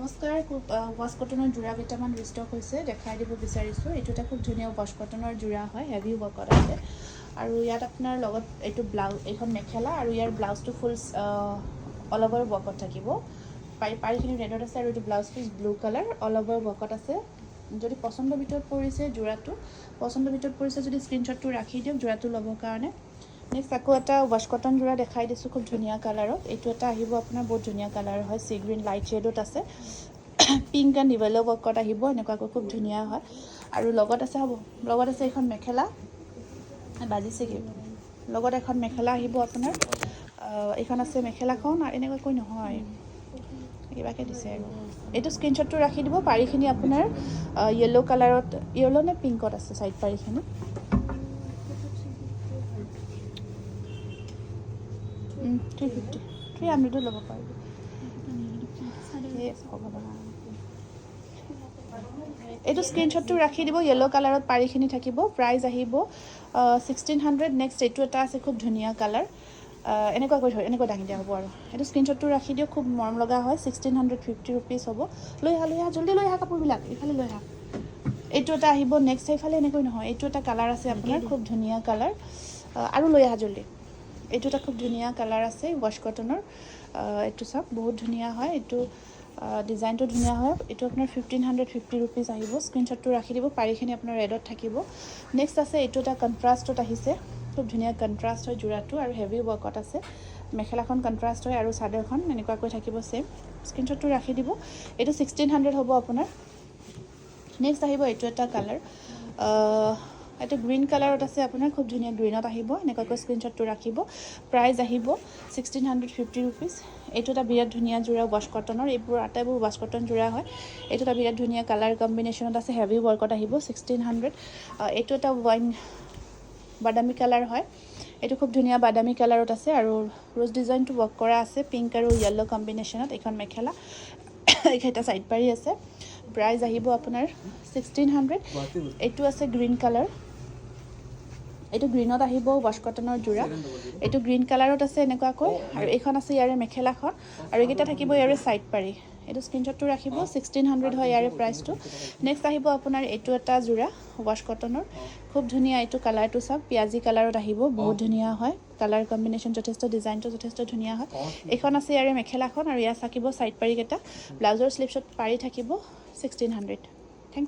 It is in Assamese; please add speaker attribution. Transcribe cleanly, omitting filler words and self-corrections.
Speaker 1: নমস্কাৰ ৱাছ কটনৰ যোৰা কেইটামান ৰিষ্টক হৈছে দেখাই দিব বিচাৰিছোঁ। এইটো এটা খুব ধুনীয়া ৱাছ কটনৰ যোৰা হয়, হেভি ৱৰ্কত আছে আৰু ইয়াত আপোনাৰ লগত এইটো ব্লাউজ, এইখন মেখেলা আৰু ইয়াৰ ব্লাউজটো ফুল অল অভাৰ ৱৰ্কত থাকিব। পাৰিখিনি ৰেডত আছে আৰু এইটো blouse piece blue colour all over ৱৰ্কত আছে। যদি পচন্দৰ ভিতৰত পৰিছে যোৰাটো, পচন্দৰ ভিতৰত পৰিছে যদি স্ক্ৰীনশ্বটটো ৰাখি দিয়ক যোৰাটো ল'বৰ কাৰণে। নেক্সট আকৌ এটা ৱাছ কটন যোৰা দেখাই দিছোঁ খুব ধুনীয়া কালাৰত। এইটো এটা আহিব আপোনাৰ বহুত ধুনীয়া কালাৰ হয়, চি গ্ৰীণ লাইট শ্বেডত আছে, পিংক এণ্ড ডিভেলৰ ৱৰ্কত আহিব, এনেকুৱাকৈ খুব ধুনীয়া হয়। আৰু লগত আছে লগত আছে এখন মেখেলা বাজিছে কি লগত এখন মেখেলা আহিব আপোনাৰ। এইখন আছে মেখেলাখন আৰু এনেকুৱাকৈ নহয় কিবাকৈ দিছে আৰু এইটো স্ক্ৰীনশ্বটটো ৰাখি দিব। পাৰিখিনি আপোনাৰ য়েল্ল' কালাৰত, য়েল্ল' নে পিংকত আছে চাইড পাৰিখিনি। 350 300 ল'ব পাৰিব। এইটো স্ক্ৰীনশ্বটটো ৰাখি দিব। য়েল্ল' কালাৰত পাৰিখিনি থাকিব। প্ৰাইচ আহিব 1600। নেক্সট এইটো এটা আছে খুব ধুনীয়া কালাৰ, এনেকুৱা দাঙি দিয়া হ'ব আৰু এইটো স্ক্ৰীনশ্বটটো ৰাখি দিয়ক। খুব মৰম লগা হয়, 1650 ৰুপিজ হ'ব। লৈ আহা জল্দি লৈ আহা কাপোৰবিলাক, এইফালে লৈ আহা। এইটো এটা আহিব নেক্সট, সেইফালে এনেকৈ নহয়। এইটো এটা কালাৰ আছে আপোনাৰ খুব ধুনীয়া কালাৰ, আৰু লৈ আহা জল্দি। এইটো এটা খুব ধুনীয়া কালাৰ আছে ৱাছ কটনৰ। এইটো চাওক বহুত ধুনীয়া হয়, এইটো ডিজাইনটো ধুনীয়া হয়। এইটো আপোনাৰ 1550 ৰুপিজ আহিব। স্ক্ৰীনশ্বটটো ৰাখি দিব। পাৰিখিনি আপোনাৰ ৰেডত থাকিব। নেক্সট আছে এইটো এটা কণ্ট্ৰাষ্টত আহিছে, খুব ধুনীয়া কণ্ট্ৰাষ্ট হয় যোৰাটো আৰু হেভি ৱৰ্কত আছে। মেখেলাখন কণ্ট্ৰাষ্ট হয় আৰু চাদৰখন এনেকুৱাকৈ থাকিব ছেইম। স্ক্ৰীনশ্বটটো ৰাখি দিব। এইটো 1600 হ'ব আপোনাৰ। নেক্সট আহিব এইটো এটা কালাৰ, এইটো গ্ৰীণ কালাৰত আছে আপোনাৰ, খুব ধুনীয়া গ্ৰীণত আহিব। এনেকুৱাকৈ স্ক্ৰীনশ্বটটো ৰাখিব। প্ৰাইচ আহিব 1650 ৰুপিজ। এইটো এটা বিৰাট ধুনীয়া যোৰা ৱাছ কটনৰ। এইবোৰ আটাইবোৰ ৱাছ কটন যোৰা হয়। এইটো এটা বিৰাট ধুনীয়া কালাৰ কম্বিনেশ্যনত আছে, হেভি ৱৰ্কত আহিব 1600। এইটো এটা বাদামী কালাৰ হয়। এইটো খুব ধুনীয়া বাদামী কালাৰত আছে আৰু ৰ'জ ডিজাইনটো ৱৰ্ক কৰা আছে পিংক আৰু য়েল্ল' কম্বিনেশ্যনত। এইখন মেখেলা এইকেইটা চাইড পাৰি আছে। প্ৰাইচ আহিব আপোনাৰ 1600। এইটো আছে গ্ৰীণ কালাৰ, এইটো গ্ৰীণত আহিব ৱাছ কটনৰ যোৰা। এইটো গ্ৰীণ কালাৰত আছে এনেকুৱাকৈ, আৰু এইখন আছে ইয়াৰে মেখেলাখন আৰু এইকেইটা থাকিব ইয়াৰে চাইড পাৰি। এইটো স্ক্ৰীনশ্বটটো ৰাখিব। 1600 হয় ইয়াৰে প্ৰাইচটো। নেক্সট আহিব আপোনাৰ এইটো এটা যোৰা ৱাছ কটনৰ, খুব ধুনীয়া। এইটো কালাৰটো চাওক, পিঁয়াজী কালাৰত আহিব, বহুত ধুনীয়া হয় কালাৰ কম্বিনেশ্যন, যথেষ্ট ডিজাইনটো যথেষ্ট ধুনীয়া হয়। এইখন আছে ইয়াৰে মেখেলাখন আৰু ইয়াত থাকিব চাইড পাৰিকেইটা। ব্লাউজৰ শ্লিভছত পাৰি থাকিব 1600।